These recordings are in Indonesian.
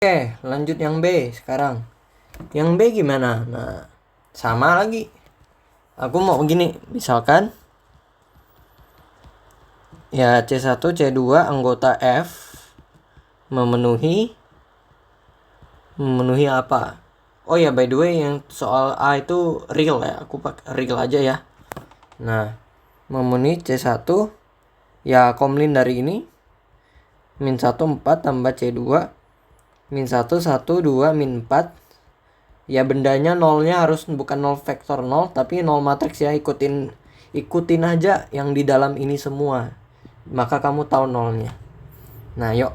Oke, lanjut yang B sekarang. Yang B gimana? Nah, sama lagi. Aku mau gini, misalkan ya C1, C2 anggota F memenuhi apa? Oh ya, by the way, yang soal A itu real ya. Aku pakai real aja ya. Nah, memenuhi C1 ya komlin dari ini min 1 4 tambah C2 min 1 1 2 min 4. Ya bendanya nolnya harus bukan nol vektor 0 tapi nol matriks ya, ikutin aja yang di dalam ini semua. Maka kamu tahu nolnya. Nah, yuk.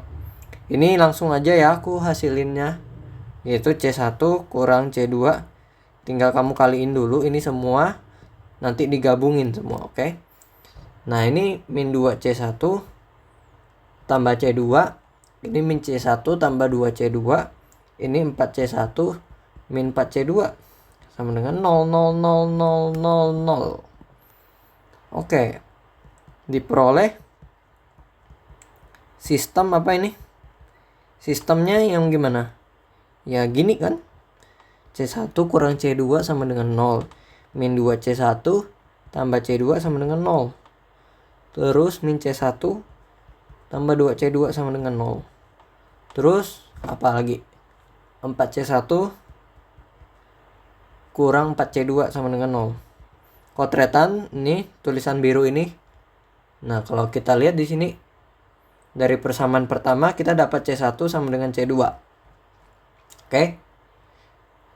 Ini langsung aja ya aku hasilinnya. Yaitu C1 kurang C2. Tinggal kamu kaliin dulu ini semua. Nanti digabungin semua, oke? Nah, ini min 2C1 tambah C2. Ini min C1 tambah 2C2. Ini 4C1 min 4C2 sama dengan 0, 0, 0, 0, 0, 0. Oke. Diperoleh sistem apa ini? Sistemnya yang gimana? Ya gini kan? C1 kurang C2 sama dengan 0. Min 2C1 tambah C2 sama dengan 0. Terus min C1 tambah 2C2 sama dengan 0. Terus apa lagi? 4C1 kurang 4C2 sama dengan 0. Kotretan ini tulisan biru ini. Nah, kalau kita lihat di sini dari persamaan pertama kita dapat C1 sama dengan C2. Oke.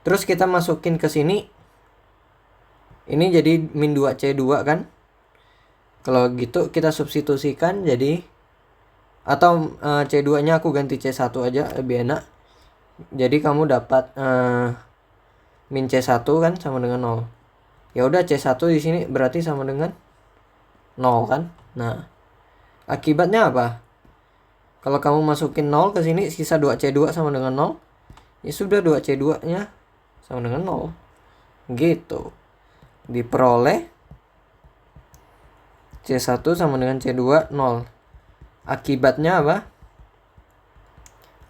Terus kita masukin ke sini. Ini jadi min 2C2 kan? Kalau gitu kita substitusikan jadi atau C2-nya aku ganti C1 aja lebih enak. Jadi kamu dapat min C1 kan sama dengan 0. Ya udah C1 di sini berarti sama dengan 0 kan? Nah, akibatnya apa? Kalau kamu masukin 0 ke sini sisa 2C2 sama dengan 0. Ya sudah 2C2-nya sama dengan 0. Gitu. Diperoleh C1 sama dengan C2 0. Akibatnya apa?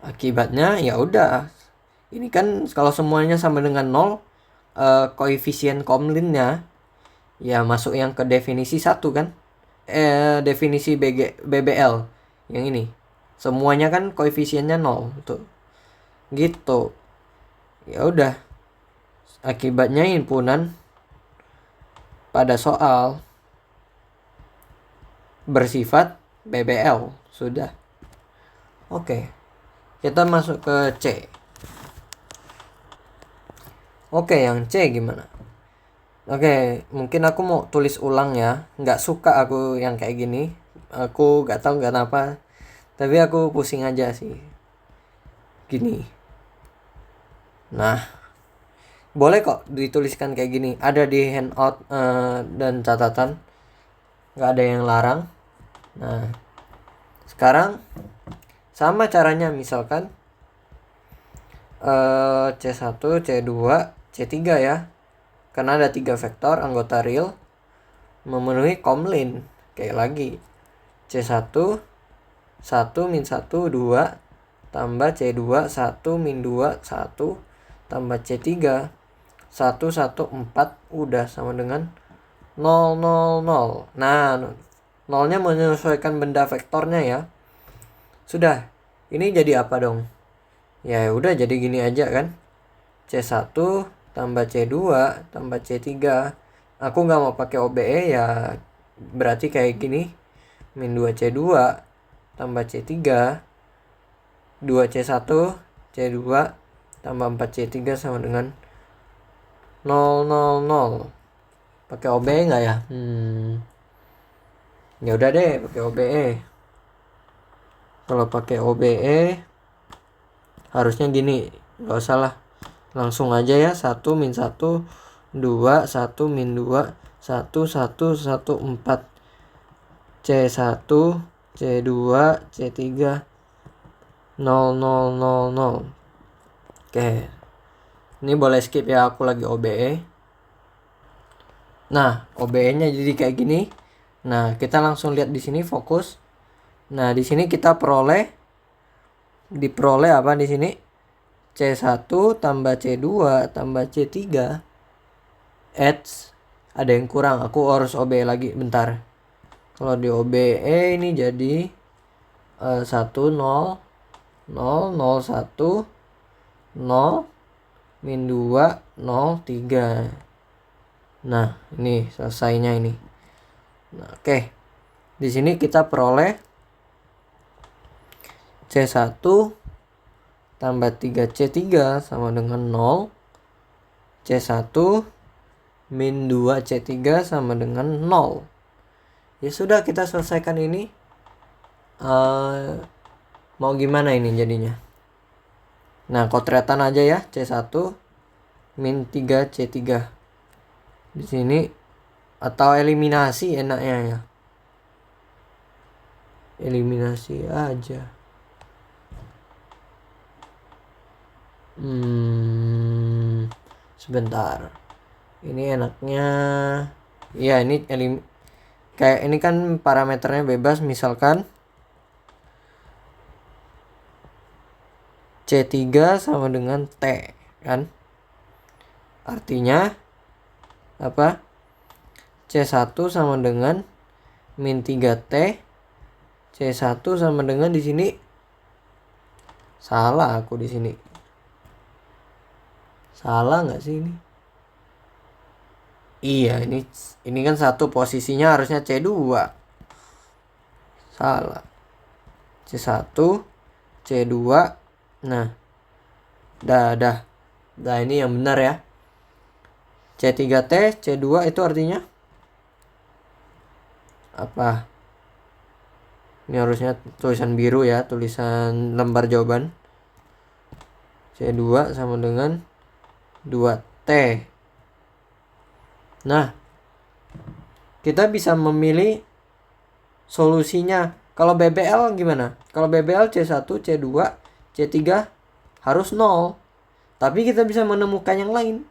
Akibatnya ya udah. Ini kan kalau semuanya sama dengan 0, koefisien komlinnya ya masuk yang ke definisi 1 kan? Definisi BBL yang ini. Semuanya kan koefisiennya 0 tuh. Gitu. Ya udah. Akibatnya himpunan pada soal bersifat BBL. Sudah. Oke. Kita masuk ke C. Oke, yang C gimana? Oke, mungkin aku mau tulis ulang ya. Nggak suka aku yang kayak gini. Aku nggak tahu kenapa. Tapi aku pusing aja sih. Gini. Nah, boleh kok dituliskan kayak gini. Ada di handout dan catatan. Nggak ada yang larang. Nah, sekarang sama caranya misalkan C1, C2, C3 ya. Karena ada 3 vektor anggota real memenuhi komlin. Kayak lagi. C1 1 min 1 2 tambah C2 1 min 2 1 tambah C3 1 1 4 udah sama dengan 0 0 0. Nah, nolnya menyesuaikan benda vektornya ya. Sudah. Ini jadi apa dong? Ya udah jadi gini aja kan. C1 tambah C2 tambah C3. Aku nggak mau pakai OBE ya. Berarti kayak gini. Min 2C2 tambah C3 2C1 C2 tambah 4C3 sama dengan 0 0 0. Pakai OBE nggak ya? Ya udah deh pakai OBE. Kalau pakai OBE harusnya gini, nggak usah lah, langsung aja ya. 1 min 1 2 1 min 2 1 1 1 4 C1 C2 C3 0 0 0 0. Oke, ini boleh skip ya, aku lagi OBE. Nah, OBE-nya jadi kayak gini. Nah, kita langsung lihat di sini fokus. Nah, di sini kita diperoleh apa di sini? C1 tambah C2 tambah C3. Ada yang kurang, aku harus OBE lagi bentar. Kalau di OBE ini jadi 1 0 0 0 1 0 min 2 0 3. Nah, ini selesainya ini. Nah, oke. Di sini kita peroleh C1 tambah 3C3 sama dengan 0. C1 min 2C3 sama dengan 0. Ya sudah, kita selesaikan ini. Mau gimana ini jadinya? Nah, kotretan aja ya. C1 min 3C3 di sini, atau eliminasi enaknya ya. Eliminasi aja. Sebentar. Ini enaknya ya, ini kayak ini kan parameternya bebas, misalkan C3 sama dengan T kan. Artinya apa? C1 sama dengan min 3T. C1 sama dengan di sini. Salah aku di sini. Salah nggak sih ini? Iya, ini kan satu posisinya harusnya C2. Salah. C1, C2. Nah. Dah. Nah, ini yang benar ya. C3T, C2 itu artinya apa? Ini harusnya tulisan biru ya, tulisan lembar jawaban. C2 sama dengan 2T. Nah, kita bisa memilih solusinya. Kalau BBL gimana? Kalau BBL C1, C2, C3 harus 0. Tapi kita bisa menemukan yang lain.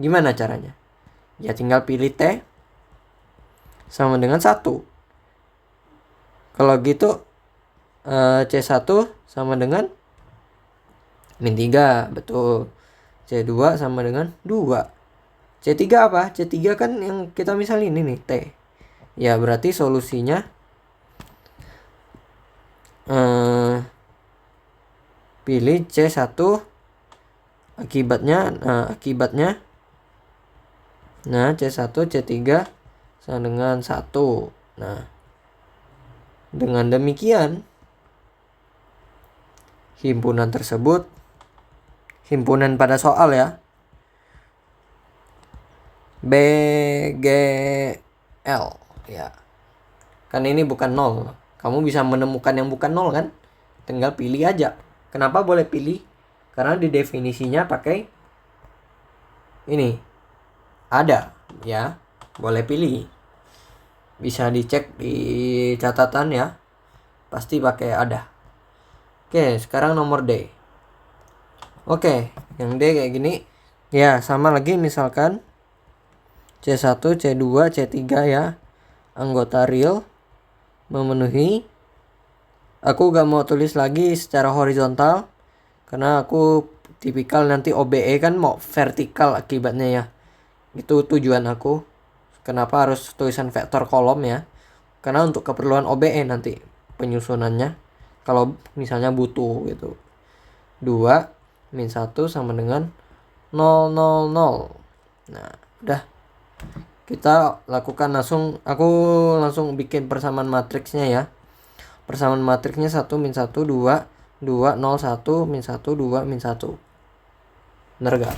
Gimana caranya? Ya tinggal pilih T sama dengan 1. Kalau gitu C1 sama dengan min 3, betul. C2 sama dengan 2. C3 apa? C3 kan yang kita misalin ini nih, T. Ya berarti solusinya pilih C1. Akibatnya nah C1 C3 sama dengan 1. Nah, dengan demikian himpunan tersebut, himpunan pada soal ya, BGL ya. Kan ini bukan 0. Kamu bisa menemukan yang bukan 0 kan? Tinggal pilih aja. Kenapa boleh pilih? Karena di definisinya pakai ini. Ada ya. Boleh pilih. Bisa dicek di catatan ya. Pasti pakai ada. Oke, sekarang nomor D. Oke, yang D kayak gini. Ya, sama lagi misalkan C1, C2, C3 ya. Anggota real memenuhi. Aku gak mau tulis lagi secara horizontal, karena aku tipikal nanti OBE kan mau vertikal akibatnya ya. Itu tujuan aku. Kenapa harus tulisan vektor kolom ya? Karena untuk keperluan OBE nanti penyusunannya. Kalau misalnya butuh gitu. 2 min 1 sama dengan 0, 0, 0. Nah, udah. Kita lakukan langsung. Aku langsung bikin persamaan matriksnya ya. Persamaan matriksnya 1 min 1 2 2 0 1 min 1 2 min 1. Bener gak?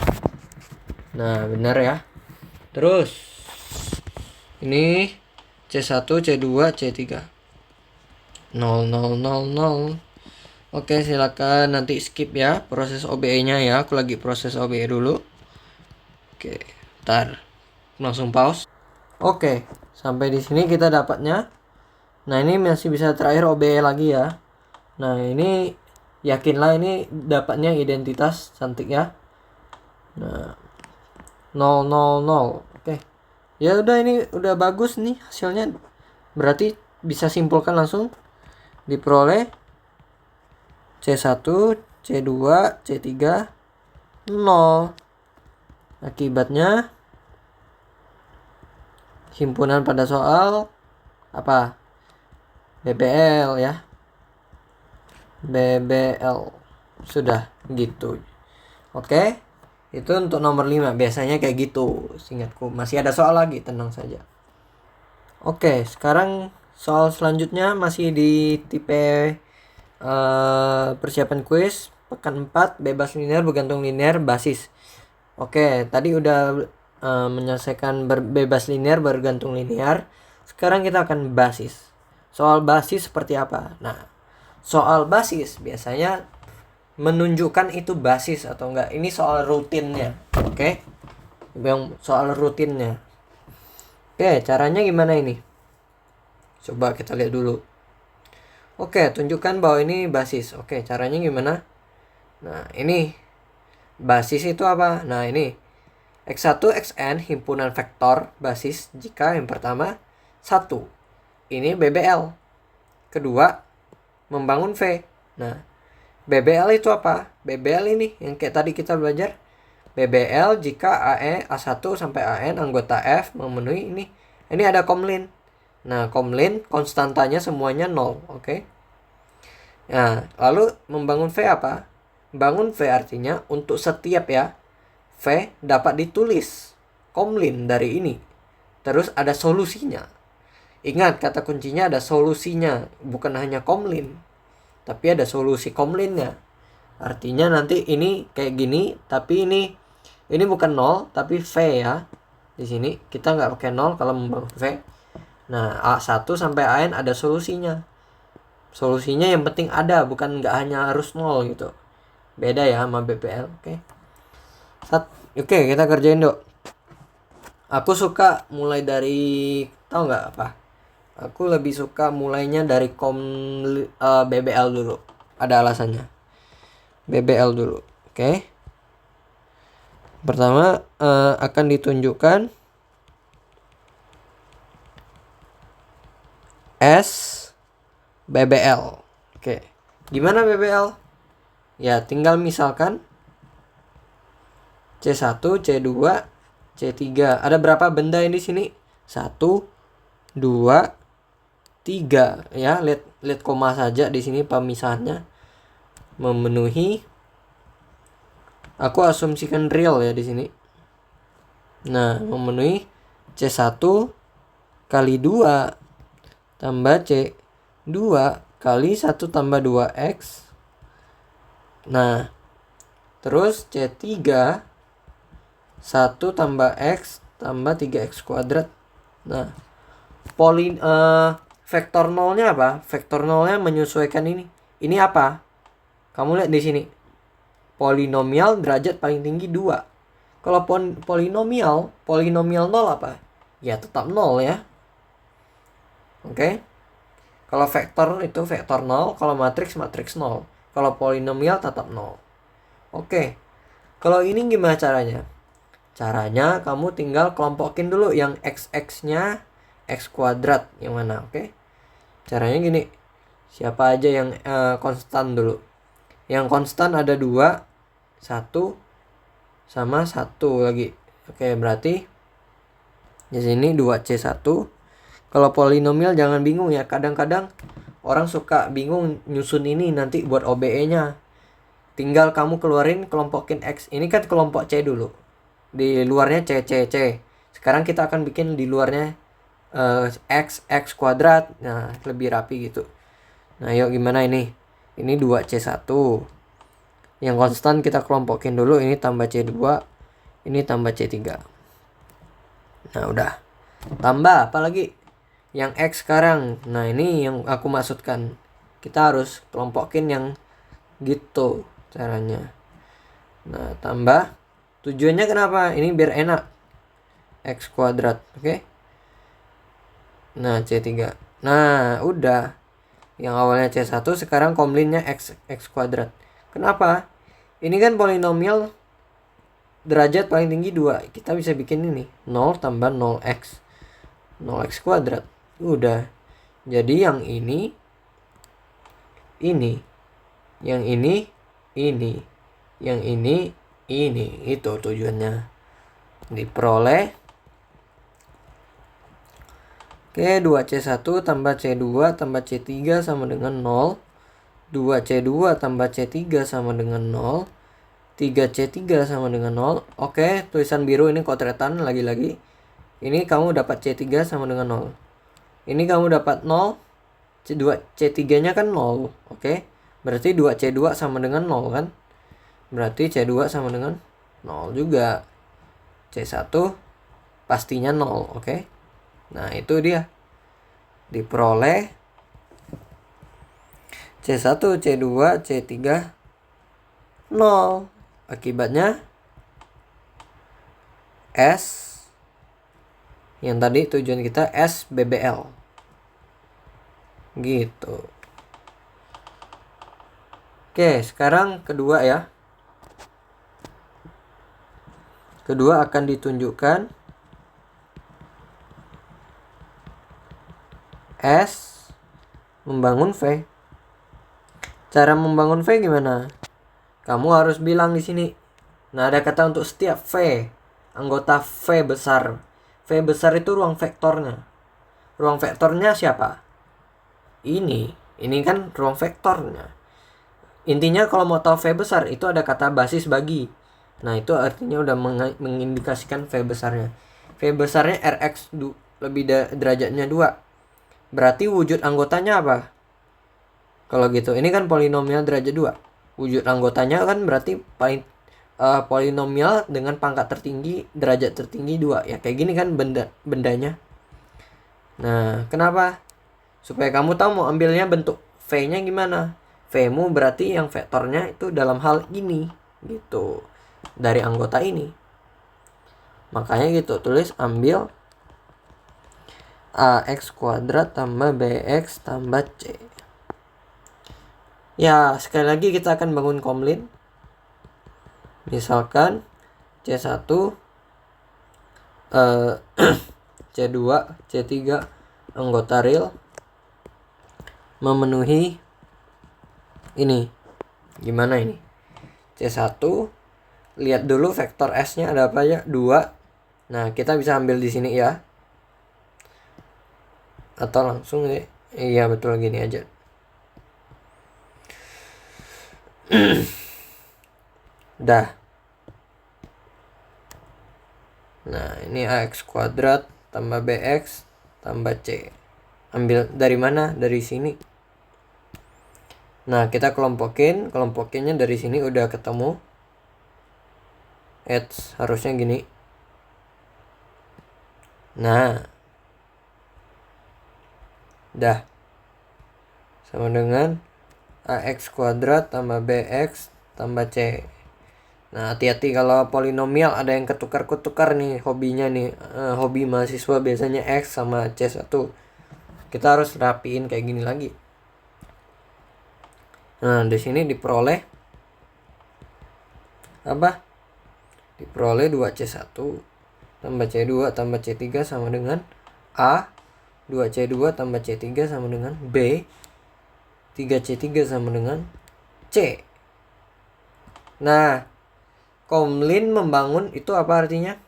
Nah, bener ya. Terus ini C1, C2, C3. 0 0 0 0. Oke, silakan nanti skip ya proses OBE-nya ya. Aku lagi proses OBE dulu. Oke, ntar langsung pause. Oke, sampai di sini kita dapatnya. Nah, ini masih bisa terakhir OBE lagi ya. Nah, ini yakinlah ini dapatnya identitas cantik ya. Nah, 0 0 0. Oke. Ya udah, ini udah bagus nih hasilnya. Berarti bisa simpulkan langsung diperoleh C1 C2, C3, 0. Akibatnya himpunan pada soal apa? BBL ya. BBL. Sudah gitu. Oke. Itu untuk nomor 5. Biasanya kayak gitu. Seingatku. Masih ada soal lagi. Tenang saja. Oke. Sekarang soal selanjutnya masih di tipe persiapan kuis. Pekan 4. Bebas linear, bergantung linear, basis. Oke. Tadi udah menyelesaikan bebas linear, bergantung linear. Sekarang kita akan basis. Soal basis seperti apa? Nah, soal basis biasanya menunjukkan itu basis atau enggak. Ini soal rutinnya. Oke. Yang soal rutinnya. Oke, caranya gimana ini? Coba kita lihat dulu. Oke, tunjukkan bahwa ini basis. Oke, caranya gimana? Nah, ini basis itu apa? Nah, ini X1, Xn himpunan vektor basis jika yang pertama 1. Ini BBL. Kedua, membangun V. Nah, BBL itu apa? BBL ini yang kayak tadi kita belajar. BBL jika AE A1 sampai AN anggota F memenuhi ini. Ini ada komlin. Nah, komlin konstantanya semuanya 0, oke? Nah, lalu membangun V apa? Bangun V artinya untuk setiap ya V dapat ditulis komlin dari ini. Terus ada solusinya. Ingat, kata kuncinya ada solusinya, bukan hanya komlin. Tapi ada solusi komlinnya. Artinya nanti ini kayak gini, tapi ini bukan 0, tapi V ya. Di sini kita nggak pakai 0 kalau membangun V. Nah, A1 sampai AN ada solusinya. Solusinya yang penting ada, bukan nggak hanya harus 0 gitu. Beda ya sama BPL, oke. Oke, kita kerjain, Dok. Aku suka mulai dari, tahu nggak apa? Aku lebih suka mulainya dari BBL dulu. Ada alasannya. BBL dulu. Oke. Pertama akan ditunjukkan S BBL. Oke. Gimana BBL? Ya, tinggal misalkan C1, C2, C3. Ada berapa benda ini di sini? 1, 2, 3 ya, lihat koma saja di sini pemisahannya memenuhi. Aku asumsikan real ya di sini. Nah, memenuhi C1 kali 2 tambah C2 kali 1 tambah 2X. Nah, terus C3 1 tambah X tambah 3X kuadrat. Nah, vektor nolnya apa? Vektor nolnya menyesuaikan ini. Ini apa? Kamu lihat di sini. Polinomial derajat paling tinggi 2. Kalau polinomial 0 apa? Ya tetap 0 ya. Oke. Kalau vektor itu vektor 0, kalau matriks 0. Kalau polinomial tetap 0. Oke. Kalau ini gimana caranya? Caranya kamu tinggal kelompokin dulu yang x-nya X kuadrat yang mana, oke? Caranya gini. Siapa aja yang konstan dulu? Yang konstan ada 2, 1 sama 1 lagi. Oke, berarti di sini 2C1. Kalau polinomial jangan bingung ya. Kadang-kadang orang suka bingung nyusun ini nanti buat OBE-nya. Tinggal kamu keluarin kelompokin X. Ini kan kelompok C dulu. Di luarnya C. Sekarang kita akan bikin di luarnya X kuadrat. Nah, lebih rapi gitu. Nah, yuk gimana ini? Ini 2C1. Yang konstan kita kelompokin dulu. Ini tambah C2. Ini tambah C3. Nah, udah. Tambah apa lagi? Yang X sekarang. Nah, ini yang aku maksudkan. Kita harus kelompokin yang gitu caranya. Nah, tambah. Tujuannya kenapa? Ini biar enak. X kuadrat. Oke? Nah, C3. Nah, udah. Yang awalnya C1 sekarang komlinnya X kuadrat. Kenapa? Ini kan polinomial derajat paling tinggi 2. Kita bisa bikin ini. 0 tambah 0x. 0x kuadrat. Udah. Jadi yang ini. Yang ini ini. Yang ini. Itu tujuannya. Diperoleh. Oke, 2C1 tambah C2 tambah C3 sama dengan 0. 2C2 tambah C3 sama dengan 0. 3C3 sama dengan 0. Oke, tulisan biru ini kotretan lagi-lagi. Ini kamu dapat C3 sama dengan 0. Ini kamu dapat 0. C3-nya kan 0. Oke. Berarti 2C2 sama dengan 0 kan? Berarti C2 sama dengan 0 juga. C1 pastinya 0. Oke. Nah, itu dia. Diperoleh C1, C2, C3 0. Akibatnya S yang tadi tujuan kita SBBL. Gitu. Oke, sekarang kedua ya. Kedua akan ditunjukkan S membangun V. Cara membangun V gimana? Kamu harus bilang di sini. Nah, ada kata untuk setiap V, anggota V besar. V besar itu ruang vektornya. Ruang vektornya siapa? Ini kan ruang vektornya. Intinya kalau mau tahu V besar itu ada kata basis bagi. Nah, itu artinya udah mengindikasikan V besarnya. V besarnya Rx lebih derajatnya 2. Berarti wujud anggotanya apa? Kalau gitu, ini kan polinomial derajat 2. Wujud anggotanya kan berarti polinomial dengan pangkat tertinggi, derajat tertinggi 2. Ya kayak gini kan bendanya. Nah, kenapa? Supaya kamu tahu mau ambilnya bentuk V-nya gimana. V-mu berarti yang vektornya itu dalam hal ini. Gitu. Dari anggota ini. Makanya gitu, tulis ambil AX kuadrat tambah BX tambah C. Ya, sekali lagi kita akan bangun komlin. Misalkan C1 C2 C3 anggota real memenuhi ini. Gimana ini? C1 lihat dulu vektor S-nya ada apa ya? 2. Nah, kita bisa ambil di sini ya. Atau langsung ya. Iya, betul gini aja. Dah. Nah, ini AX kuadrat tambah BX tambah C. Ambil dari mana? Dari sini. Nah, kita kelompokinnya dari sini udah ketemu. Harusnya gini. Nah. Dah. Sama dengan AX kuadrat tambah BX tambah C. Nah, hati-hati kalau polinomial ada yang ketukar-ketukar nih hobinya nih. Hobi mahasiswa biasanya X sama C1. Kita harus rapiin kayak gini lagi. Nah, di sini diperoleh apa? Diperoleh 2C1 tambah C2 tambah C3 sama dengan A. 2C2 tambah C3 sama dengan B. 3C3 sama dengan C. Nah, komlin membangun itu apa artinya?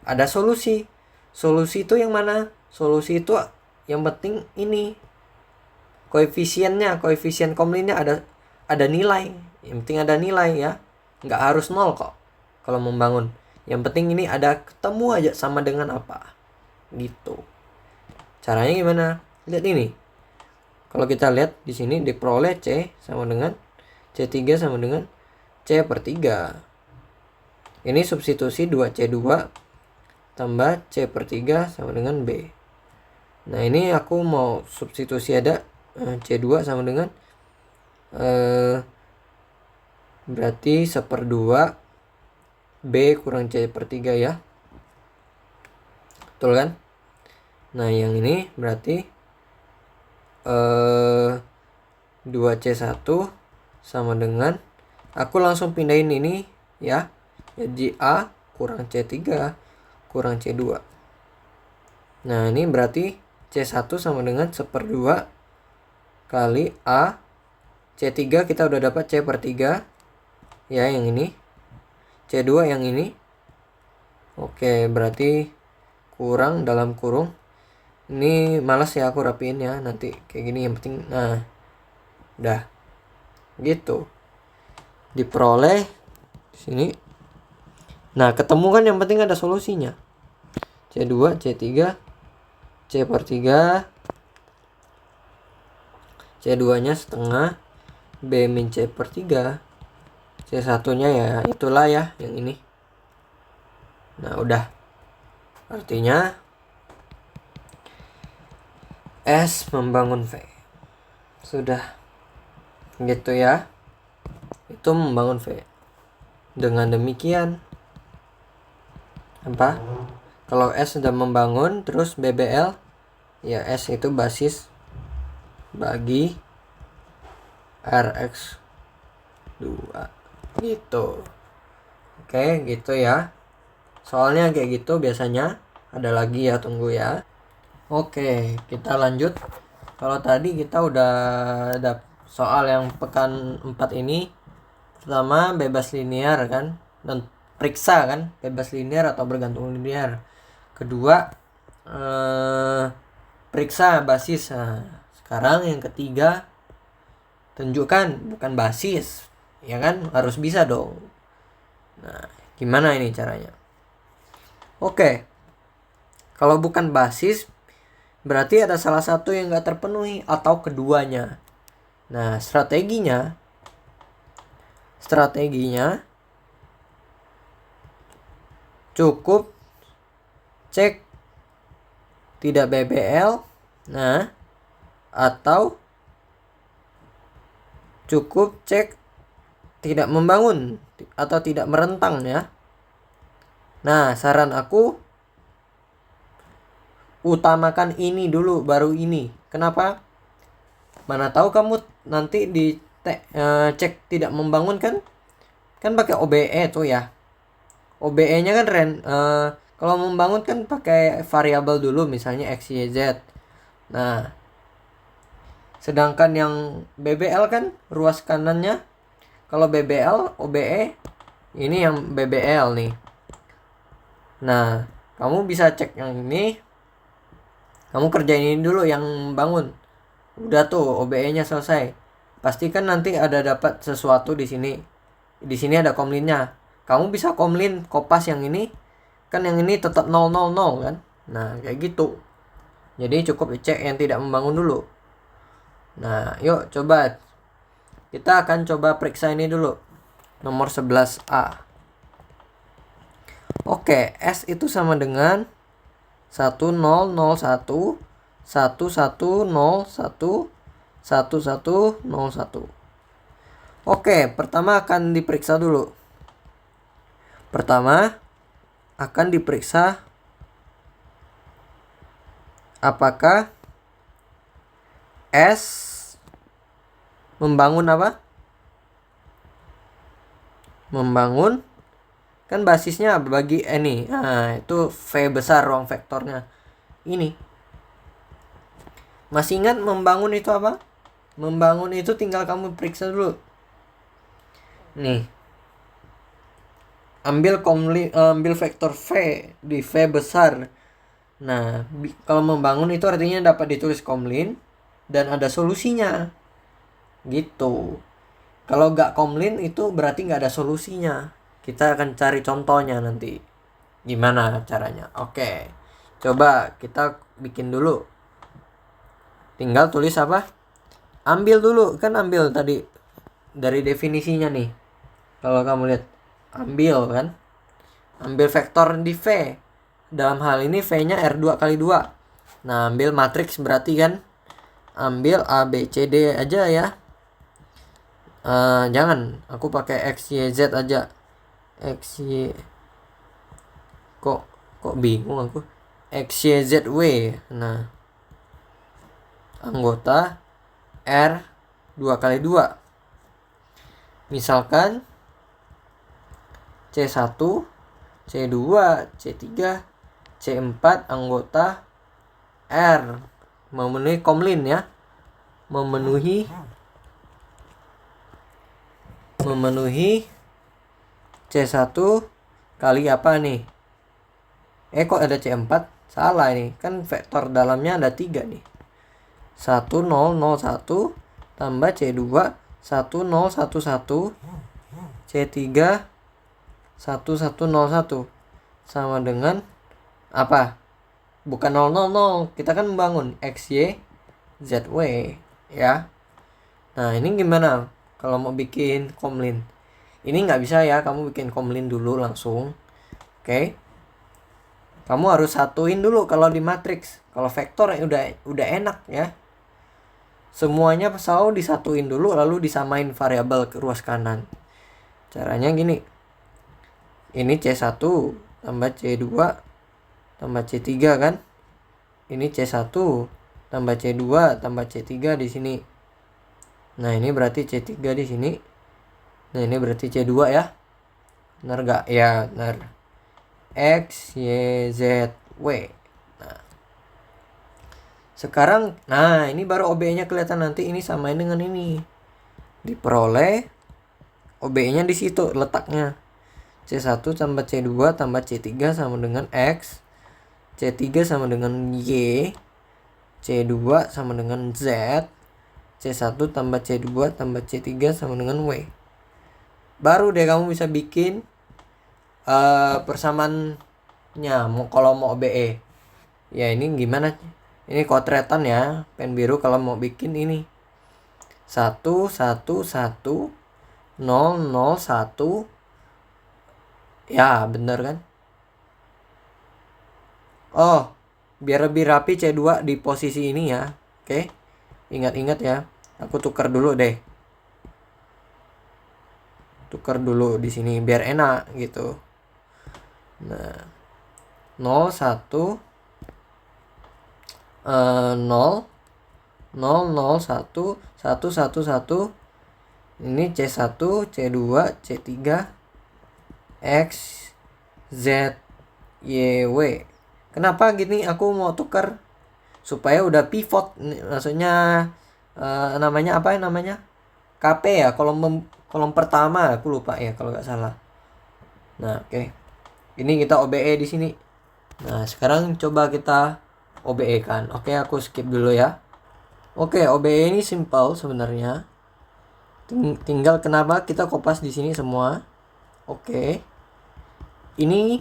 Ada solusi. Solusi itu yang mana? Solusi itu yang penting ini. Koefisien komlinnya ada nilai. Yang penting ada nilai ya. Nggak harus 0 kok kalau membangun. Yang penting ini ada ketemu aja sama dengan apa. Gitu. Caranya gimana? Lihat ini. Kalau kita lihat di sini diperoleh C sama dengan C3 sama dengan C per 3. Ini substitusi 2C2 tambah C per 3 sama dengan B. Nah, ini aku mau substitusi ada C2 sama dengan berarti 1/2 B kurang C per 3 ya. Betul kan? Nah, yang ini berarti 2C1 sama dengan, aku langsung pindahin ini ya. Jadi A kurang C3 kurang C2. Nah, ini berarti C1 sama dengan 1/2 kali A. C3 kita udah dapat C per 3 ya yang ini, C2 yang ini. Oke, berarti kurang dalam kurung. Ini malas ya aku rapiin ya, nanti kayak gini yang penting. Nah, udah gitu diperoleh di sini. Nah, ketemu kan, yang penting ada solusinya. C2, C3, C/3, C2 nya setengah, B min C/3, C1 nya ya itulah ya yang ini. Nah, udah. Artinya S membangun V. Sudah gitu ya. Itu membangun V. Dengan demikian apa? Kalau S sudah membangun, terus BBL ya S itu basis bagi Rx2 gitu. Oke, gitu ya. Soalnya kayak gitu biasanya. Ada lagi ya, tunggu ya. Oke, kita lanjut. Kalau tadi kita udah ada soal yang pekan 4 ini. Pertama, bebas linear kan, dan periksa kan, bebas linear atau bergantung linear. Kedua, periksa basis. Nah, sekarang yang ketiga, tunjukkan bukan basis. Ya kan, harus bisa dong. Nah, gimana ini caranya? Oke, kalau bukan basis, berarti ada salah satu yang nggak terpenuhi atau keduanya. Nah, strateginya cukup cek tidak BBL, nah, atau cukup cek tidak membangun atau tidak merentang ya. Nah, saran aku utamakan ini dulu baru ini. Kenapa? Mana tahu kamu nanti di cek tidak membangun kan pakai OBE tuh ya. OBE-nya kan kalau membangun kan pakai variabel dulu, misalnya X, Y, Z. Nah, sedangkan yang BBL kan ruas kanannya, kalau BBL OBE ini yang BBL nih. Nah, kamu bisa cek yang ini, kamu kerjain ini dulu yang bangun. Udah tuh OBE-nya selesai. Pastikan nanti ada dapat sesuatu di sini. Di sini ada komlinnya. Kamu bisa komlin kopas yang ini. Kan yang ini tetap 000 kan. Nah, kayak gitu. Jadi cukup cek yang tidak membangun dulu. Nah, yuk coba. Kita akan coba periksa ini dulu. Nomor 11A. Oke, S itu sama dengan 1001 1101 1101. Oke, pertama akan diperiksa dulu. Pertama akan diperiksa apakah S membangun apa? Membangun kan basisnya bagi ini. Nah, itu V besar ruang vektornya. Ini. Masih ingat membangun itu apa? Membangun itu tinggal kamu periksa dulu. Nih. Ambil vektor V di V besar. Nah, kalau membangun itu artinya dapat ditulis komlin dan ada solusinya. Gitu. Kalau nggak komlin itu berarti nggak ada solusinya. Kita akan cari contohnya nanti. Gimana caranya? Oke. Coba kita bikin dulu. Tinggal tulis apa? Ambil dulu. Kan ambil tadi dari definisinya nih. Kalau kamu lihat. Ambil kan. Ambil vektor di V. Dalam hal ini V-nya R2 kali 2. Nah, ambil matriks berarti kan. Ambil A, B, C, D aja ya. Jangan. Aku pakai X, Y, Z aja. X, Y. Kok bingung aku. X, Y, Z, W. Nah. Anggota R 2 kali 2. Misalkan C1, C2, C3, C4 anggota R. Memenuhi komlin ya. Memenuhi C1 kali apa nih? Kok ada C4? Salah nih. Kan vektor dalamnya ada 3 nih. 1001 tambah C2 1011 C3 1101 sama dengan apa? Bukan 000. Kita kan membangun X, Y, Z, W ya. Nah ini gimana kalau mau bikin komlin? Ini nggak bisa ya, kamu bikin komlin dulu langsung. Oke. Kamu harus satuin dulu kalau di matriks. Kalau vektor udah enak ya. Semuanya selalu disatuin dulu lalu disamain variabel ke ruas kanan. Caranya gini. Ini C1 tambah C2 tambah C3 kan? Ini C1 tambah C2 tambah C3 di sini. Nah, ini berarti C3 di sini. Nah, ini berarti C2 ya. Benar gak? Ya, benar. X, Y, Z, W. Nah. Sekarang, nah ini baru OBE-nya kelihatan nanti ini samain dengan ini. Diperoleh OBE-nya di situ letaknya. C1 tambah C2 tambah C3 sama dengan X. C3 sama dengan Y. C2 sama dengan Z. C1 tambah C2 tambah C3 sama dengan W. Baru deh kamu bisa bikin persamaannya kalau mau OBE. Ya ini gimana? Ini kotretan ya, pen biru kalau mau bikin ini 1 1 1 0 0 1. Ya bener kan? Oh, biar lebih rapi C2 di posisi ini ya. Oke. Ingat-ingat ya. Aku tukar dulu deh. Tukar dulu di sini biar enak gitu. Nah, 0 1 0 0 0 1 1 1 1 1. Ini C1 C2 C3 X Z Y W. Kenapa gini aku mau tukar supaya udah pivot, maksudnya namanya apa ya namanya? KP ya, kolom pertama aku lupa ya kalau nggak salah. Nah, oke. Ini kita OBE di sini. Nah, sekarang coba kita OBE kan. Oke, aku skip dulu ya. Oke, OBE ini simple sebenarnya. Tinggal kenapa kita kopas di sini semua. Oke. Ini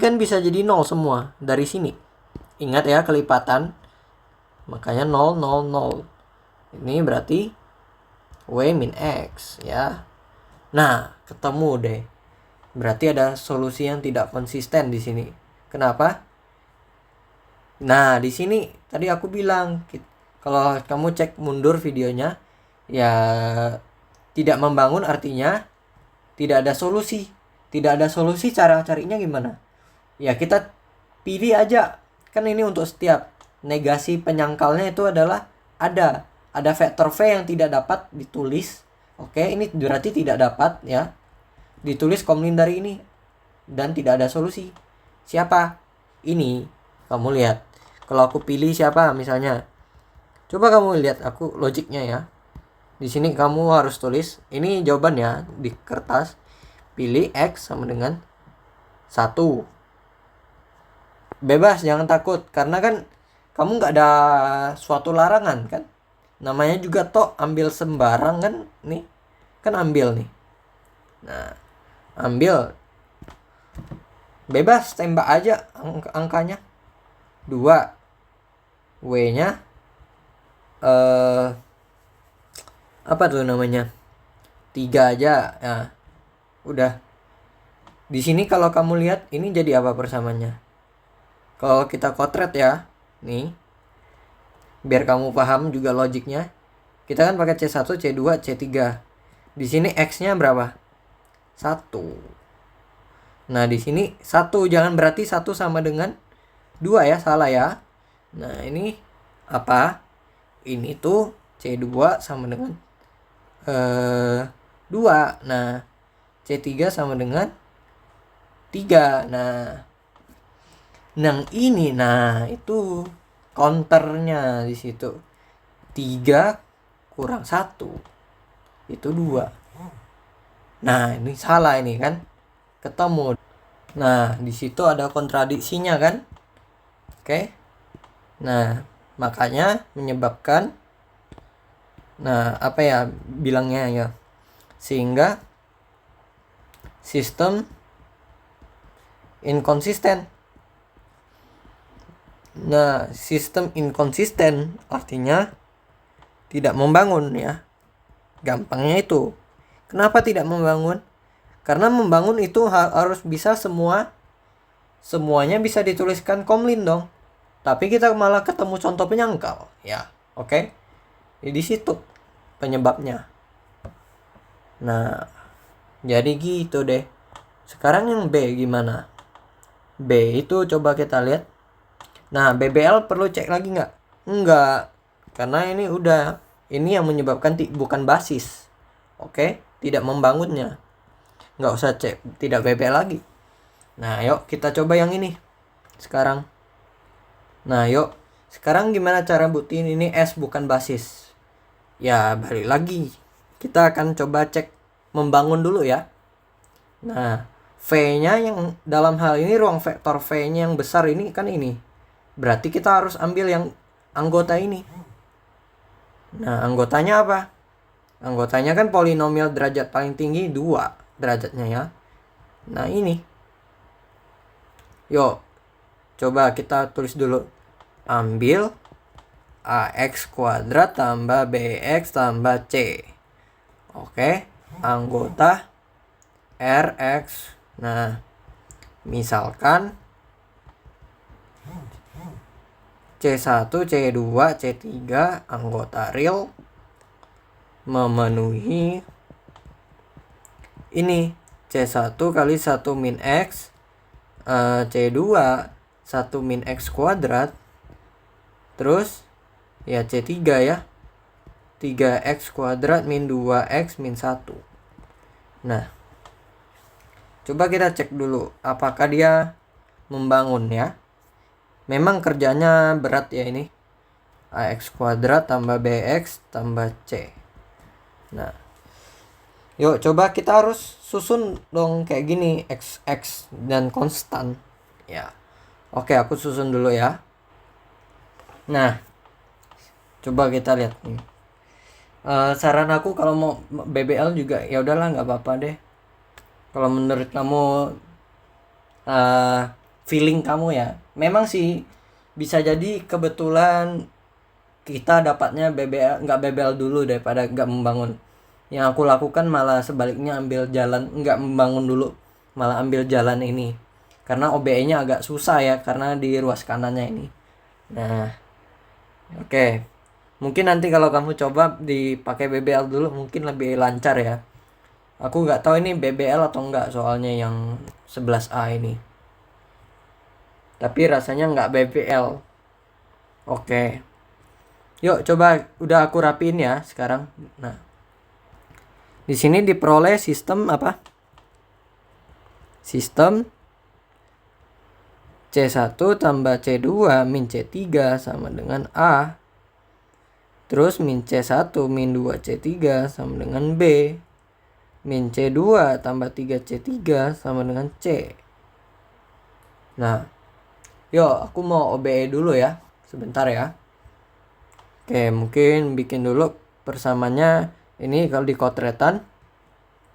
kan bisa jadi 0 semua dari sini. Ingat ya kelipatan. Makanya 0 0 0. Ini berarti W min X ya. Nah, ketemu deh. Berarti ada solusi yang tidak konsisten di sini. Kenapa? Nah, di sini tadi aku bilang kalau kamu cek mundur videonya ya tidak membangun artinya tidak ada solusi. Tidak ada solusi, cara carinya gimana? Ya kita pilih aja. Kan ini untuk setiap negasi penyangkalnya itu adalah ada vektor V yang tidak dapat ditulis. Oke, ini berarti tidak dapat ya. Ditulis komlin dari ini dan tidak ada solusi. Siapa? Ini. Kamu lihat. Kalau aku pilih siapa misalnya. Coba kamu lihat aku logiknya ya. Di sini kamu harus tulis ini jawabannya di kertas. Pilih X sama dengan 1. Bebas, jangan takut karena kan kamu nggak ada suatu larangan kan. Namanya juga toh ambil sembarang kan nih. Kan ambil nih. Nah, ambil bebas tembak aja angkanya 2 W nya apa tuh namanya 3 aja ya udah. Di sini kalau kamu lihat ini jadi apa persamaannya kalau kita kotret ya nih biar kamu paham juga logiknya. Kita kan pakai C1 C2 C3. Di sini X nya berapa? 1. Nah, di sini 1 jangan berarti 1 sama dengan 2 ya, salah ya. Nah, ini apa? Ini tuh C2 sama dengan 2. Nah, C3 sama dengan 3. Nah, ini itu counternya di situ. 3 kurang 1 itu 2. Nah, ini salah ini kan. Ketemu. Nah, di situ ada kontradiksinya kan? Oke. Nah, makanya menyebabkan apa ya bilangnya ya? Sehingga sistem inkonsisten. Nah, sistem inkonsisten artinya tidak membangun ya. Gampangnya itu. Kenapa tidak membangun? Karena membangun itu harus bisa semuanya bisa dituliskan komlin dong. Tapi kita malah ketemu contoh penyangkal. Ya, oke. Di situ penyebabnya. Nah, jadi gitu deh. Sekarang yang B gimana? B itu coba kita lihat. Nah, BBL perlu cek lagi nggak? Enggak. Karena ini yang menyebabkan bukan basis. Oke, tidak membangunnya. Nggak usah cek, tidak BBL lagi. Nah, yuk kita coba yang ini sekarang. Nah, yuk. Sekarang gimana cara buktiin ini S bukan basis? Ya, balik lagi. Kita akan coba cek membangun dulu ya. Nah, V-nya yang dalam hal ini ruang vektor V-nya yang besar ini kan ini. Berarti kita harus ambil yang anggota ini. Nah, anggotanya apa? Anggotanya kan polinomial derajat paling tinggi 2 derajatnya ya. Nah, ini. Yuk, coba kita tulis dulu. Ambil AX kuadrat tambah BX tambah C. Oke, anggota RX. Nah, misalkan C1, C2, C3 anggota real memenuhi ini C1 kali 1 min X, C2 1 min X kuadrat, terus ya C3 ya 3X kuadrat min 2X min 1. Nah, coba kita cek dulu apakah dia membangun ya. Memang kerjanya berat ya ini. AX kuadrat tambah BX tambah C. Nah, yuk coba kita harus susun dong kayak gini, X dan konstan ya. Oke, aku susun dulu ya. Nah, coba kita lihat nih. Saran aku kalau mau BBL juga ya udahlah, nggak apa-apa deh. Kalau menurut kamu feeling kamu ya, memang sih bisa jadi kebetulan kita dapatnya BBL, nggak BBL dulu daripada nggak membangun. Yang aku lakukan malah sebaliknya, ambil jalan nggak membangun dulu, malah ambil jalan ini karena OBE-nya agak susah ya karena di ruas kanannya ini. Nah, oke. Mungkin nanti kalau kamu coba dipakai BBL dulu mungkin lebih lancar ya. Aku nggak tahu ini BBL atau enggak soalnya yang 11A ini. Tapi rasanya nggak BBL. Oke. Yuk coba, udah aku rapiin ya sekarang. Nah, di sini diperoleh sistem apa? Sistem C1 tambah C2 min C3 sama dengan A. Terus min C1 min 2C3 sama dengan B. Min C2 tambah 3C3 sama dengan C. Nah, yuk aku mau OBE dulu ya. Sebentar ya. Oke, mungkin bikin dulu persamanya. Ini kalau di kotretan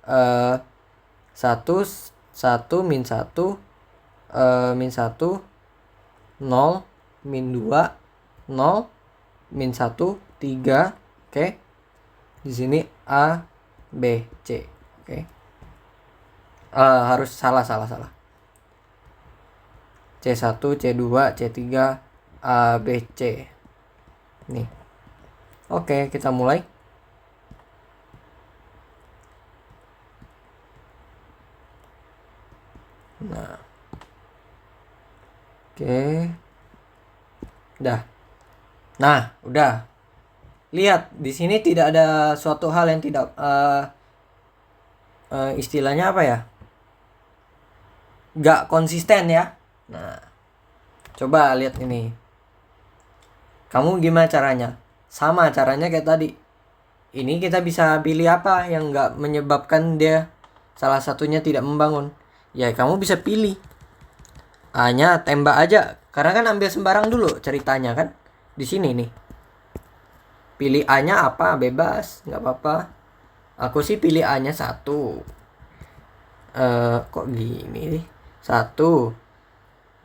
1 min 1 min 1 0 min 2 0 min 1 3. Oke. Di sini A B C. Oke. Harus salah. C1, C2, C3, A, B, C. Nih. Oke, kita mulai. Nah. Oke. Udah. Nah, udah. Lihat, di sini tidak ada suatu hal yang tidak istilahnya apa ya? Gak konsisten ya. Nah, coba lihat ini. Kamu gimana caranya? Sama caranya kayak tadi. Ini kita bisa pilih apa yang gak menyebabkan dia salah satunya tidak membangun, ya kamu bisa pilih A-nya tembak aja, karena kan ambil sembarang dulu ceritanya kan. Di sini nih, pilih A-nya apa, bebas, nggak apa-apa. Aku sih pilih A-nya 1. Kok gini nih? 1.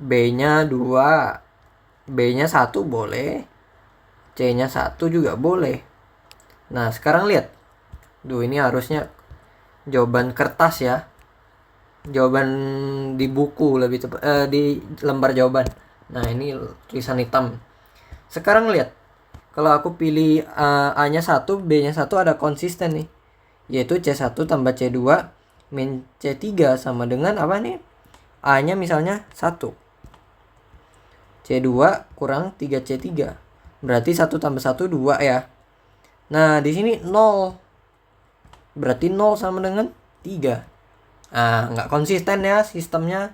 B-nya 2. B-nya 1 boleh. C-nya 1 juga boleh. Nah, sekarang lihat. Ini harusnya jawaban kertas ya. Jawaban di buku lebih tepat, di lembar jawaban. Nah, ini tulisan hitam. Sekarang lihat. Kalau aku pilih A-nya 1, B-nya 1 ada konsisten nih. Yaitu C1 tambah C2 min C3 sama dengan apa nih? A-nya misalnya 1. C2 kurang 3C3. Berarti 1 tambah 1 2 ya. Nah, di sini 0. Berarti 0 sama dengan 3. Nah, nggak konsisten ya sistemnya.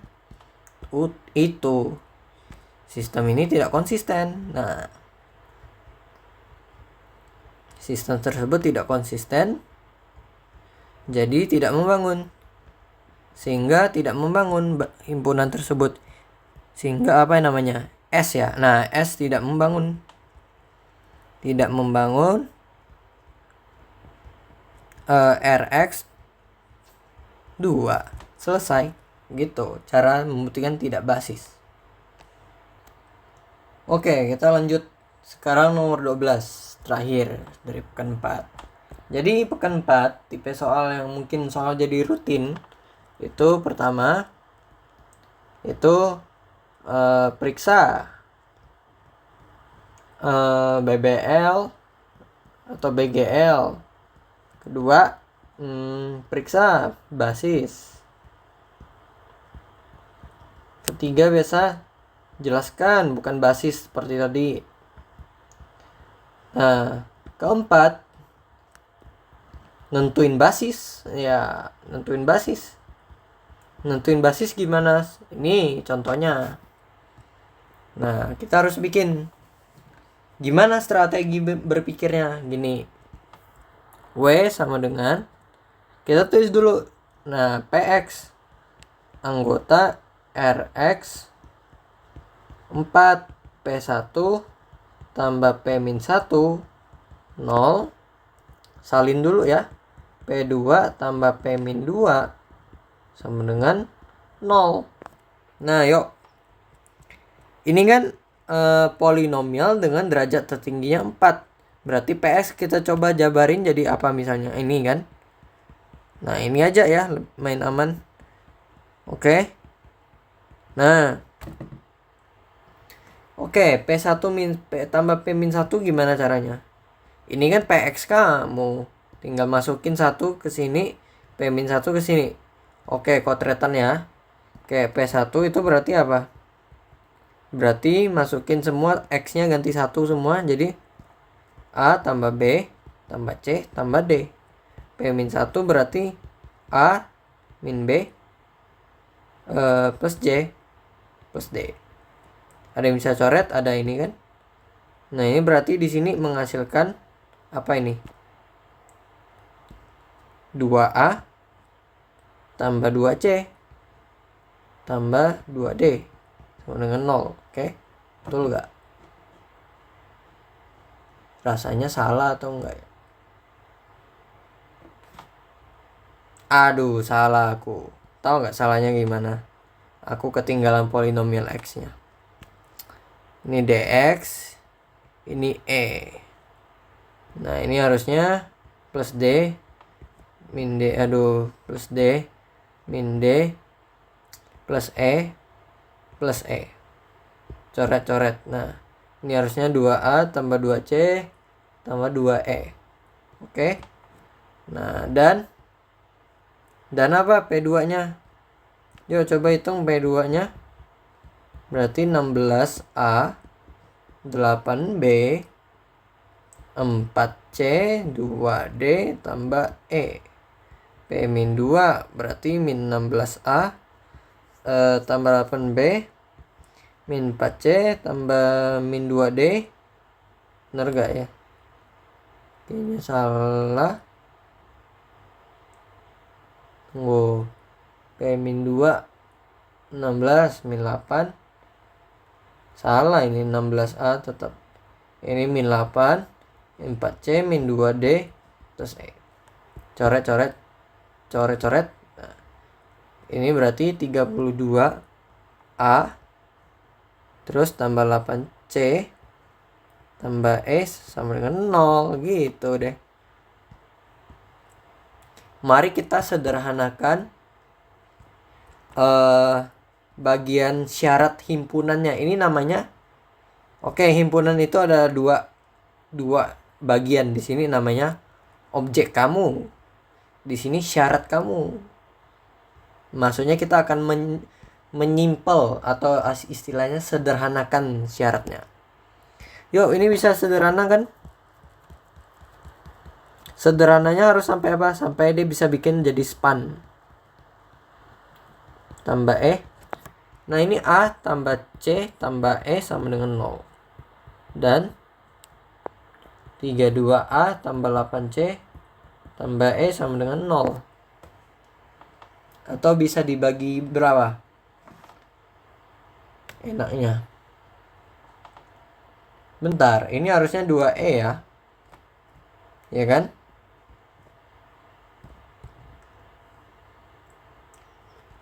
Itu. Sistem ini tidak konsisten. Nah, sistem tersebut tidak konsisten. Jadi tidak membangun. Sehingga tidak membangun himpunan tersebut. Sehingga apa namanya? S ya. Nah, S tidak membangun. Tidak membangun Rx 2. Selesai. Gitu cara membuktikan tidak basis. Oke, kita lanjut. Sekarang nomor 12, terakhir dari pekan 4. Jadi pekan 4, tipe soal yang mungkin soal jadi rutin itu pertama itu periksa BBL atau BGL. Kedua, periksa basis. Ketiga, biasa jelaskan bukan basis seperti tadi. Nah, keempat, nentuin basis. Ya, nentuin basis. Nentuin basis gimana? Ini contohnya. Nah, kita harus bikin. Gimana strategi berpikirnya? Gini. W sama dengan, kita tulis dulu. Nah, PX anggota RX 4 P1 tambah P-1 0. Salin dulu ya. P2 tambah P-2 sama dengan 0. Nah, yuk. Ini kan polinomial dengan derajat tertingginya 4. Berarti PX kita coba jabarin jadi apa misalnya. Ini kan. Nah, ini aja ya, main aman. Oke. Nah. Oke, P1 tambah P-1 gimana caranya? Ini kan PX kamu. Tinggal masukin 1 ke sini, P-1 ke sini. Oke, kotretan ya. Oke, P1 itu berarti apa? Berarti masukin semua, X-nya ganti 1 semua. Jadi A tambah B tambah C tambah D. P-1 berarti A min B plus J plus D. Ada yang bisa coret, ada ini kan. Nah, ini berarti di sini menghasilkan apa ini? 2A tambah 2C tambah 2D sama dengan 0. Oke? Betul gak? Rasanya salah atau enggak ya? Aduh, salah aku. Tahu gak salahnya gimana? Aku ketinggalan polinomial X-nya. Ini DX, ini E. Nah, ini harusnya plus D min D, plus D min D plus E plus E. Coret-coret. Nah, ini harusnya 2A tambah 2C tambah 2E. Oke. Nah, dan apa P2-nya? Yuk coba hitung P2-nya. Berarti 16A 8B 4C 2D tambah E. P-2 berarti min 16A tambah 8B min 4C tambah min 2D. Bener gak ya? Kayaknya salah. Tunggu. P-2 16 min 8. Salah ini 16A tetap. Ini min 8. 4C min 2D. Terus coret-coret. Coret-coret. Nah, ini berarti 32A. Terus tambah 8C. Tambah S sama dengan 0. Gitu deh. Mari kita sederhanakan bagian syarat himpunannya. Ini namanya, oke, himpunan itu ada dua bagian. Di sini namanya objek kamu, di sini syarat kamu. Maksudnya kita akan menyimpel atau istilahnya sederhanakan syaratnya. Yuk, ini bisa sederhana kan? Sederhananya harus sampai apa? Sampai dia bisa bikin jadi span. Tambah E. Nah, ini A tambah C tambah E sama dengan 0. Dan 32A tambah 8C tambah E sama dengan 0. Atau bisa dibagi berapa? Enaknya. Bentar, ini harusnya 2E ya. Ya kan?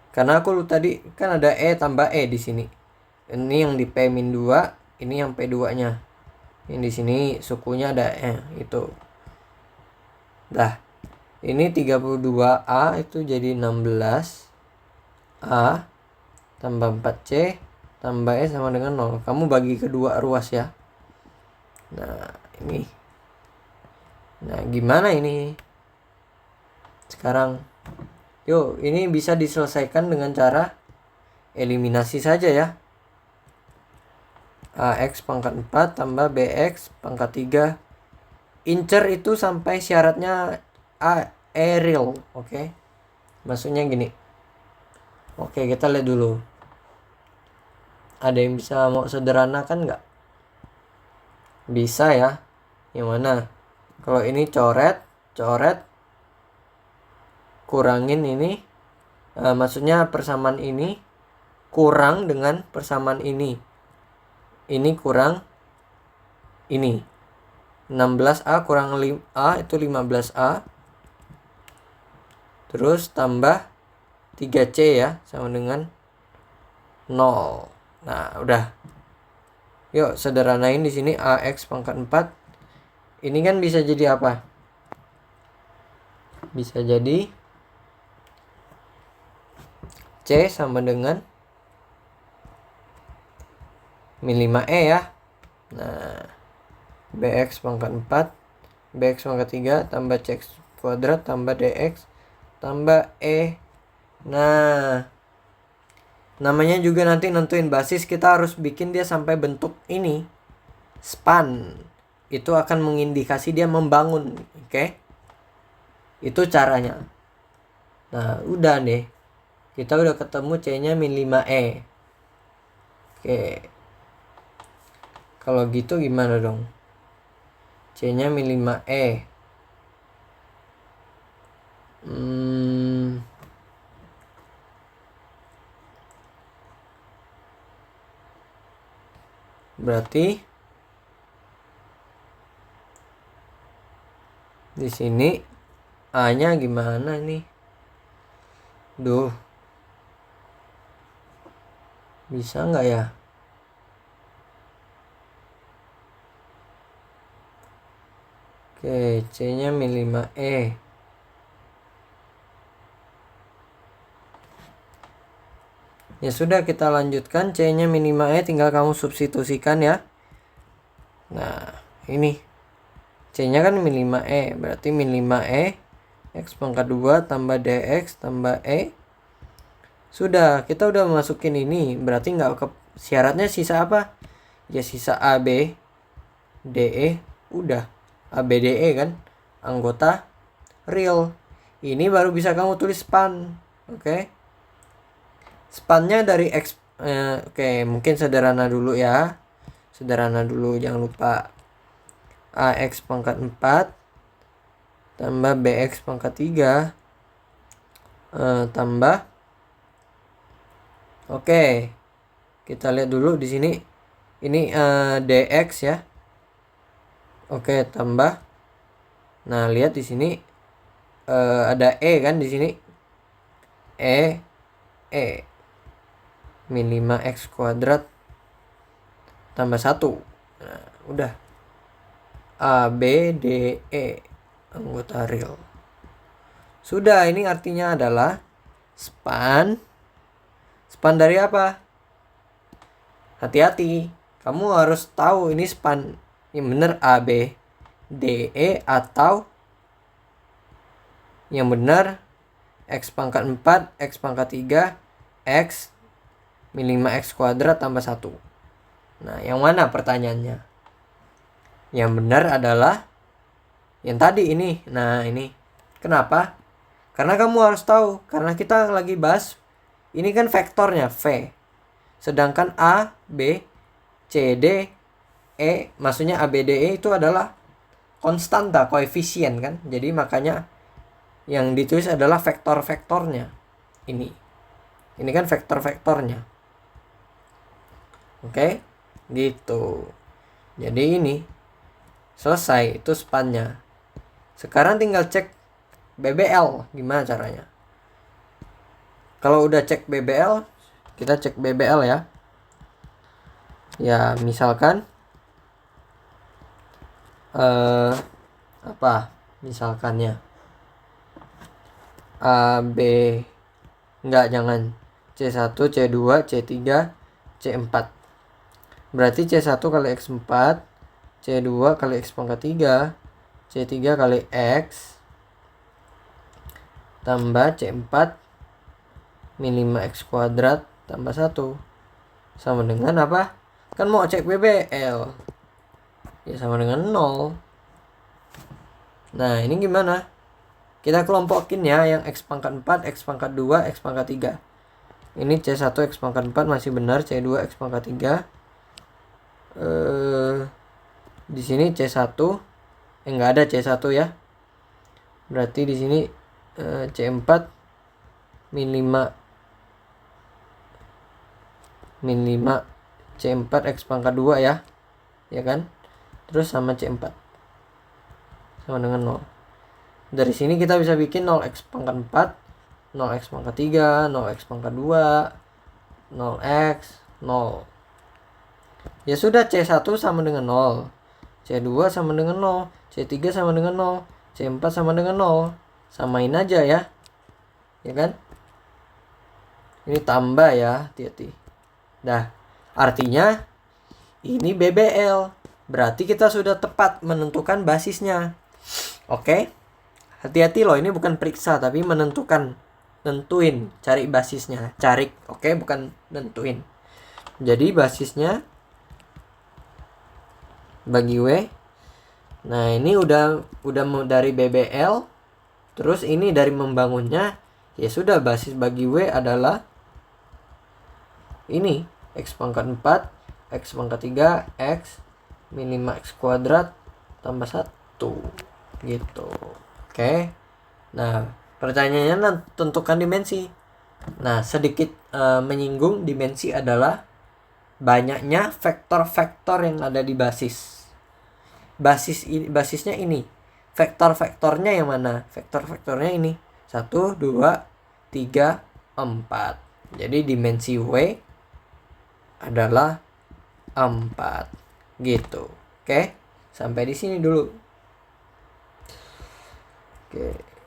Karena aku tadi kan ada E tambah E di sini. Ini yang di P-2, ini yang P2-nya. Yang di sini sukunya ada E itu. Dah. Ini 32A itu jadi 16A tambah 4C tambah E sama dengan 0. Kamu bagi kedua ruas ya. Nah, ini. Nah, gimana ini? Sekarang, yuk, ini bisa diselesaikan dengan cara eliminasi saja ya. AX pangkat 4 tambah BX pangkat 3. Incer itu sampai syaratnya real. Oke. Maksudnya gini. Oke, kita lihat dulu. Ada yang bisa mau sederhanakan nggak? Bisa ya. Yang mana? Kalau ini coret, kurangin ini. Maksudnya persamaan ini kurang dengan persamaan ini. Ini kurang ini. 16A kurang A itu 15A. Terus tambah 3C ya, sama dengan 0. Nah, udah. Yuk, sederhanain di sini AX pangkat 4. Ini kan bisa jadi apa? Bisa jadi C sama dengan min 5E ya. Nah, BX pangkat 4, BX pangkat 3 tambah CX kuadrat tambah DX tambah E. Nah, namanya juga nanti nentuin basis, kita harus bikin dia sampai bentuk ini. Span. Itu akan mengindikasi dia membangun. Oke? Itu caranya. Nah, udah deh. Kita udah ketemu C-nya min 5E. Oke. Kalau gitu gimana dong? C-nya min 5E. Berarti di sini A-nya gimana nih? Duh. Bisa nggak ya? Oke, C-nya min 5E. Ya sudah, kita lanjutkan. C-nya min 5E tinggal kamu substitusikan ya. Nah, ini C-nya kan min 5E, berarti min 5E X pangkat 2 tambah DX tambah E. Sudah, kita udah masukin ini. Berarti nggak ke syaratnya sisa apa? Ya sisa AB DE. Udah, ABDE kan anggota real. Ini baru bisa kamu tulis span. Oke. Spannya dari X. Oke, mungkin sederhana dulu ya. Sederhana dulu, jangan lupa. AX pangkat 4 tambah BX pangkat 3 tambah. Oke. Kita lihat dulu di sini. Ini dx ya. Oke, tambah. Nah, lihat di sini ada kan di sini. Min 5x kuadrat tambah 1. Nah, udah. A, B, D, E anggota real. Sudah, ini artinya adalah span dari apa? Hati-hati, kamu harus tahu ini span yang benar A, B, D, E atau yang benar X pangkat 4, X pangkat 3, X min 5x kuadrat tambah 1. Nah, yang mana pertanyaannya? Yang benar adalah yang tadi ini. Nah, ini. Kenapa? Karena kamu harus tahu. Karena kita lagi bahas. Ini kan vektornya V. Sedangkan A, B, C, D, E. Maksudnya A, B, D, E itu adalah konstanta, koefisien kan. Jadi makanya yang ditulis adalah vektor-vektornya. Ini kan vektor-vektornya. Oke, gitu. Jadi ini selesai, itu spannya. Sekarang tinggal cek BBL. Gimana caranya? Kalau udah cek BBL, kita cek BBL ya. Ya, misalkan apa? Misalkannya A, B, jangan C1, C2, C3, C4. Berarti C1 kali X4, C2 kali X pangkat 3, C3 kali X tambah C4 min 5x kuadrat tambah 1 sama dengan apa? Kan mau cek BBL. Ya sama dengan 0. Nah, ini gimana? Kita kelompokin ya, yang X pangkat 4, X pangkat 2, X pangkat 3. Ini C1 X pangkat 4 masih benar, C2 X pangkat 3. Di sini C1 enggak ada C1 ya. Berarti di sini C4 min 5 C4 X pangkat 2 ya. Ya kan? Terus sama C4 sama dengan 0. Dari sini kita bisa bikin 0x pangkat 4, 0x pangkat 3, 0x pangkat 2, 0x, 0. Ya sudah, C1 sama dengan 0, C2 sama dengan 0, C3 sama dengan 0, C4 sama dengan 0. Samain aja ya. Ya kan? Ini tambah ya, hati-hati. Nah, artinya ini BBL. Berarti kita sudah tepat menentukan basisnya. Oke? Hati-hati loh, ini bukan periksa tapi nentuin, cari basisnya. Cari, oke, bukan nentuin. Jadi basisnya bagi W. Nah, ini udah dari BBL. Terus ini dari membangunnya. Ya sudah, basis bagi W adalah ini, X pangkat 4, X pangkat 3, X min 5x kuadrat tambah 1. Gitu. Oke. Nah, pertanyaannya tentukan dimensi. Nah, sedikit menyinggung dimensi adalah banyaknya vektor-vektor yang ada di basis. Basisnya ini. Vektor-vektornya yang mana? Vektor-vektornya ini. 1, 2, 3, 4. Jadi dimensi W adalah 4. Gitu. Oke. Sampai di sini dulu. Oke.